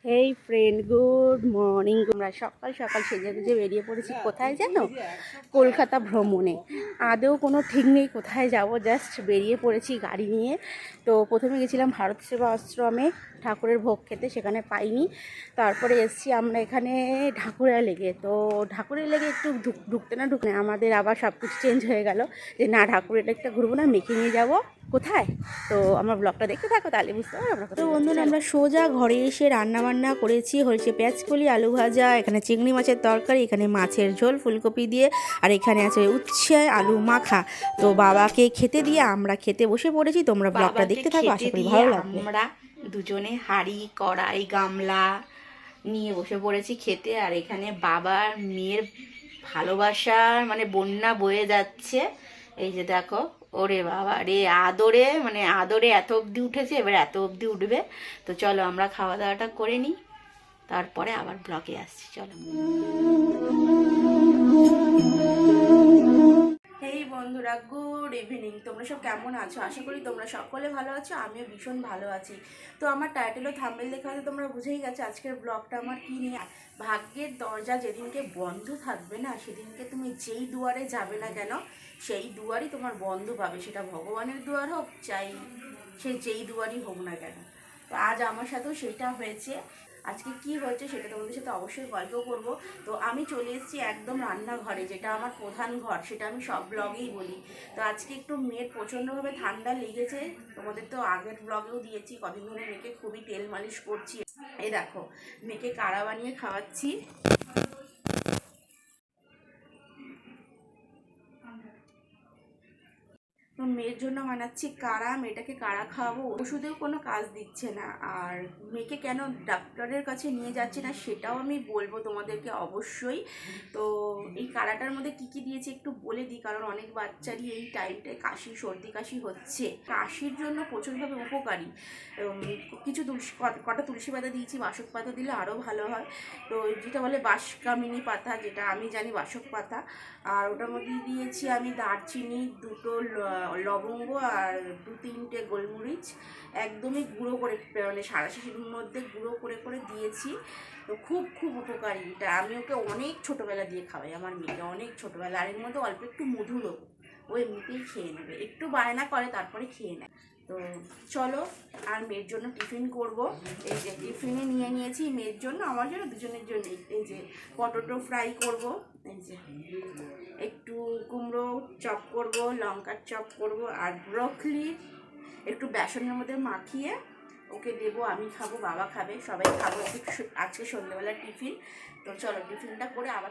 হেই friend, good morning. আমরা সকাল সকাল সেজে গুজে বেরিয়ে পড়েছি কোথায় জানো? কলকাতা ভ্রমণে। আদৌ কোনো ঠিক নেই কোথায় যাব, জাস্ট বেরিয়ে পড়েছি গাড়ি নিয়ে। তো প্রথমে গেছিলাম ভারত সেবা আশ্রমে ঠাকুরের ভোগ খেতে, সেখানে পাইনি। তারপরে এসছি আমরা এখানে ঢাকুরিয়া লেগে। তো ঢাকুরিয়া লেগে একটু ঢুকতে না ঢুকতে আমাদের আবার সব কিছু চেঞ্জ হয়ে গেল, যে না ঢাকুরিয়া লেগটা ঘুরবো না, মেখে নিয়ে যাবো কোথায়। তো আমার ব্লগটা দেখতে থাকো, তাহলে বুঝতে পারো আমরা। তো বন্ধুরা, আমরা সোজা ঘরে এসে রান্নাবান্না করেছি। হয়েছে পেঁয়াজকলি, আলু ভাজা, এখানে চিংড়ি মাছের তরকারি, এখানে মাছের ঝোল ফুলকপি দিয়ে, আর এখানে আছে উচ্ছে আলু মাখা। তো বাবাকে খেতে দিয়ে আমরা খেতে বসে পড়েছি। তোমরা ব্লগটা দেখতে থাকো, আশা করি ভালো লাগবে। আমরা দুজনে হাঁড়ি কড়াই গামলা নিয়ে বসে পড়েছি খেতে। আর এখানে বাবার মেয়ের ভালোবাসার মানে বন্যা বয়ে যাচ্ছে। এই যে দেখো, ওরে বাবা রে, আদরে মানে আদরে এত অবধি উঠেছে, এবার এত অবধি উঠবে। তো চলো আমরা খাওয়া দাওয়াটা করে নিই, তারপরে আবার ব্লগে আসছি। চলো। এই বন্ধুরা, গুড ইভিনিং। তোমরা সব কেমন আছো? আশা করি তোমরা সকলে ভালো আছো, আমিও ভীষণ ভালো আছি। তো আমার টাইটেল ও থাম্বনেল দেখে হয়তো তোমরা বুঝেই গেছো আজকের ব্লগটা আমার কী নিয়ে। ভাগ্যের দরজা যেদিনকে বন্ধ থাকবে না, সেদিনকে তুমি যেই দুয়ারে যাবে না কেন, সেই দুয়ারই তোমার বন্ধ পাবে। সেটা ভগবানের দুয়ার হোক, চাই সে যেই দুয়ারই হোক না কেন। তো আজ আমার সাথেও সেটা হয়েছে। আজকে কি হয়েছে সেটা তোমাদের সাথে অবশ্যই গল্প করব। তো আমি চলে এসেছি একদম রান্নাঘরে, যেটা আমার প্রধান ঘর, সেটা আমি সব ব্লগেই বলি। তো আজকে একটু মেয়ের প্রচণ্ডভাবে ঠান্ডা লেগেছে। তোমাদের তো আগের ব্লগেও দিয়েছি কদিন ধরে মেয়েকে খুবই তেল মালিশ করছি। এই দেখো, মেয়েকে কাড়া বানিয়ে খাওয়াচ্ছি। তো মেয়ের জন্য বানাচ্ছি কাড়া, মেয়েটাকে কাড়া খাওয়াবো। ওষুধেও কোনো কাজ দিচ্ছে না। আর মেয়েকে কেন ডাক্তারের কাছে নিয়ে যাচ্ছি না সেটাও আমি বলবো তোমাদেরকে অবশ্যই। তো এই কাড়াটার মধ্যে কী কী দিয়েছি একটু বলে দিই, কারণ অনেক বাচ্চারই এই টাইমটায় কাশি সর্দি কাশি হচ্ছে। কাশির জন্য প্রচুরভাবে উপকারী কিছু কটা তুলসী পাতা দিয়েছি, বাসক পাতা দিলে আরও ভালো হয়। তো যেটা বলে বাসকামিনী পাতা, যেটা আমি জানি বাসক পাতা। আর ওটার মধ্যে দিয়েছি আমি দারচিনি, দুটো লবঙ্গ, আর 2-3টে গোলমরিচ একদমই গুঁড়ো করে, মানে সারাশিশির মধ্যে গুঁড়ো করে করে দিয়েছি। তো খুব খুব উপকারী এটা। আমি ওকে অনেক ছোটোবেলা দিয়ে খাওয়াই, আমার মেয়েকে অনেক ছোটোবেলা। আর এর মধ্যে অল্প একটু মধু দেবো, ও এমনিতেই খেয়ে নেবে, একটু বায়না করে তারপরে খেয়ে নেয়। তো চলো, আর মেয়ের জন্য টিফিন করব। এই যে টিফিনে নিয়ে নিয়েছি মেয়ের জন্য, আমার জন্য, দুজনের জন্য। এই যে পটেটো ফ্রাই করব, এই যে একটু কুমড়ো চপ করব, লঙ্কার চপ করব, আর ব্রকলি একটু বেসনের মধ্যে মাখিয়ে ওকে দেবো। আমি খাবো, বাবা খাবে, সবাই খাবো আজকে সন্ধ্যেবেলা টিফিন। তো চলো টিফিনটা করে আবার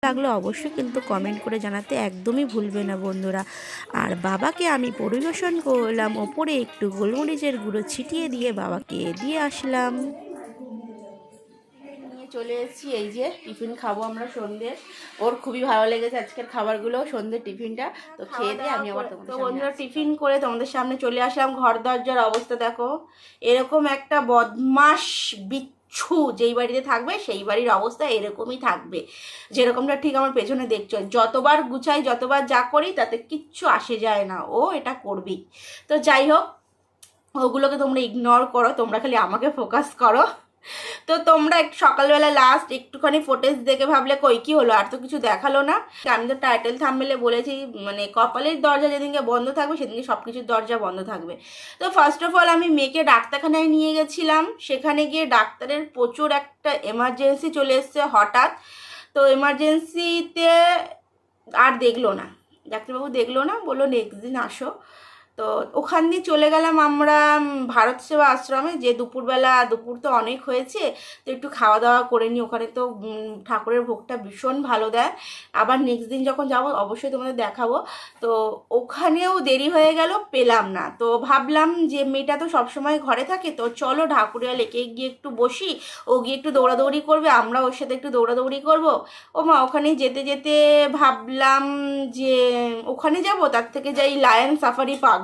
লাগলো অবশ্যই কিন্তু কমেন্ট করে জানাতে একদমই ভুলবে না বন্ধুরা। আর বাবাকে আমি পরিবেশন করলাম, ওপরে একটু গোলমরিচের গুঁড়ো ছিটিয়ে দিয়ে বাবাকে দিয়ে আসলাম। নিয়ে চলে এসেছি, এই যে টিফিন খাবো আমরা সন্ধ্যে। ওর খুবই ভালো লেগেছে আজকের খাবারগুলো, সন্ধ্যের টিফিনটা। তো খেয়ে দিয়ে আমি আবার তো বন্ধুরা টিফিন করে তোমাদের সামনে চলে আসলাম। ঘর দরজার অবস্থা দেখো, এরকম একটা বদমাস কিচ্ছু, যেই বাড়িতে থাকবে সেই বাড়ির অবস্থা এরকমই থাকবে, যেরকমটা ঠিক আমার পেছনে দেখছো। যতবার গুছাই, যতবার যা করি, তাতে কিচ্ছু আসে যায় না, ও এটা করবেই। তো যাই হোক, ওগুলোকে তোমরা ইগনোর করো, তোমরা খালি আমাকে ফোকাস করো। তো তোমরা একটু সকালবেলা লাস্ট একটুখানি ফুটেজ দেখে ভাবলে কই কি হলো, আর তো কিছু দেখালো না। আমি তো টাইটেল থাম্বনেলে বলেছি, মানে কপালের দরজা যেদিনকে বন্ধ থাকবে সেদিনকে সব কিছুর দরজা বন্ধ থাকবে। তো ফার্স্ট অফ অল আমি মেয়েকে ডাক্তারখানায় নিয়ে গেছিলাম। সেখানে গিয়ে ডাক্তারের প্রচুর একটা এমার্জেন্সি চলে এসছে হঠাৎ। তো এমার্জেন্সিতে আর দেখলো না, ডাক্তারবাবু দেখলো না, বললো নেক্সট দিন আসো। তো ওখান দিয়ে চলে গেলাম আমরা ভারত সেবা আশ্রমে, যে দুপুর তো অনেক হয়েছে, তো একটু খাওয়া দাওয়া করে নিই। ওখানে তো ঠাকুরের ভোগটা ভীষণ ভালো দেয়। আবার নেক্সট দিন যখন যাব অবশ্যই তোমাদের দেখাবো। তো ওখানেও দেরি হয়ে গেল, পেলাম না। তো ভাবলাম যে মেয়েটা তো সবসময় ঘরে থাকে, তো চলো ঢাকুরিয়া লেকে গিয়ে একটু বসি, ও গিয়ে একটু দৌড়াদৌড়ি করবে, আমরা ওর সাথে একটু দৌড়াদৌড়ি করব। ও মা, ওখানে যেতে যেতে ভাবলাম যে ওখানে যাব, তার থেকে যাই লায়ন সাফারি পার্ক,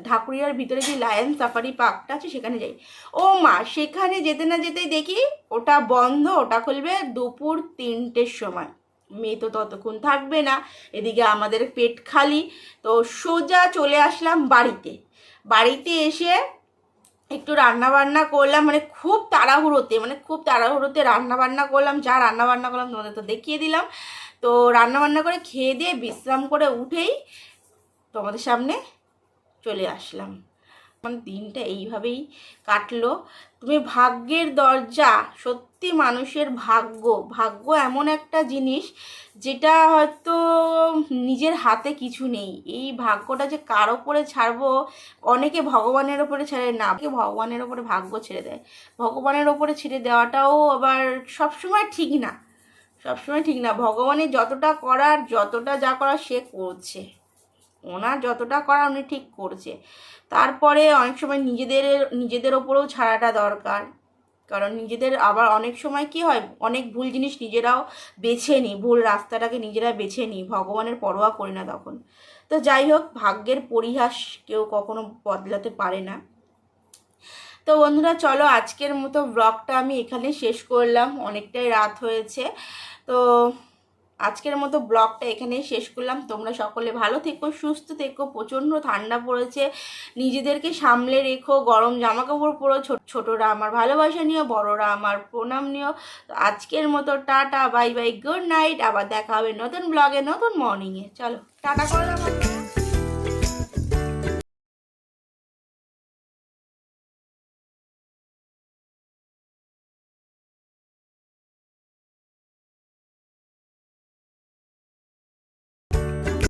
ঢাকুরিয়ার ভিতরে যে লায়ন সাফারি পার্কটা আছে সেখানে যাই। ও মা, সেখানে যেতে না যেতেই দেখি ওটা বন্ধ, ওটা খুলবে দুপুর 3টের সময়। মেয়ে তো ততক্ষণ থাকবে না, এদিকে আমাদের পেট খালি। তো সোজা চলে আসলাম বাড়িতে। বাড়িতে এসে একটু রান্না বান্না করলাম, মানে খুব তাড়াহুড়োতে রান্না বান্না করলাম। যা রান্না বান্না করলাম তোমাদের তো দেখিয়ে দিলাম। তো রান্না বান্না করে খেয়ে দিয়ে বিশ্রাম করে উঠেই তোমাদের সামনে চলে আসলাম। মানে দিনটা এইভাবেই কাটলো। তুমি ভাগ্যের দরজা, সত্যি মানুষের ভাগ্য এমন একটা জিনিস যেটা হয়তো নিজের হাতে কিছু নেই। এই ভাগ্যটা যে কার ওপরে ছাড়বো, অনেকে ভগবানের ওপরে ছেড়ে, না ভগবানের ওপরে ভাগ্য ছেড়ে দেয়। ভগবানের ওপরে ছেড়ে দেওয়াটাও আবার সবসময় ঠিক না, ভগবানের যতটা করার, যতটা যা করার সে করছে, ওনার যতটা করা উনি ঠিক করছে। তারপরে অনেক সময় নিজেদের ওপরেও ছাড়াটা দরকার, কারণ নিজেদের আবার অনেক সময় কি হয়, অনেক ভুল জিনিস নিজেরাও বেছে নিই, ভুল রাস্তাটাকে নিজেরা বেছে নিই, ভগবানের পরোয়া করি না তখন। তো যাই হোক, ভাগ্যের পরিহাস কেউ কখনো বদলাতে পারে না। তো বন্ধুরা চলো, আজকের মতো ব্লগটা আমি এখানে শেষ করলাম, অনেকটাই রাত হয়েছে। তো আজকের মতো ব্লগটা এখানেই শেষ করলাম। তোমরা সকলে ভালো থেকো, সুস্থ থেকো। প্রচণ্ড ঠান্ডা পড়েছে, নিজেদেরকে সামলে রেখো, গরম জামা কাপড় পরো। ছোটরা আমার ভালোবাসা নিও, বড়রা আমার প্রণাম নিও। তো আজকের মতো tata, bye bye, good night. আবার দেখা হবে নতুন ব্লগে, নতুন মর্নিংয়ে। চলো টাটা করলাম।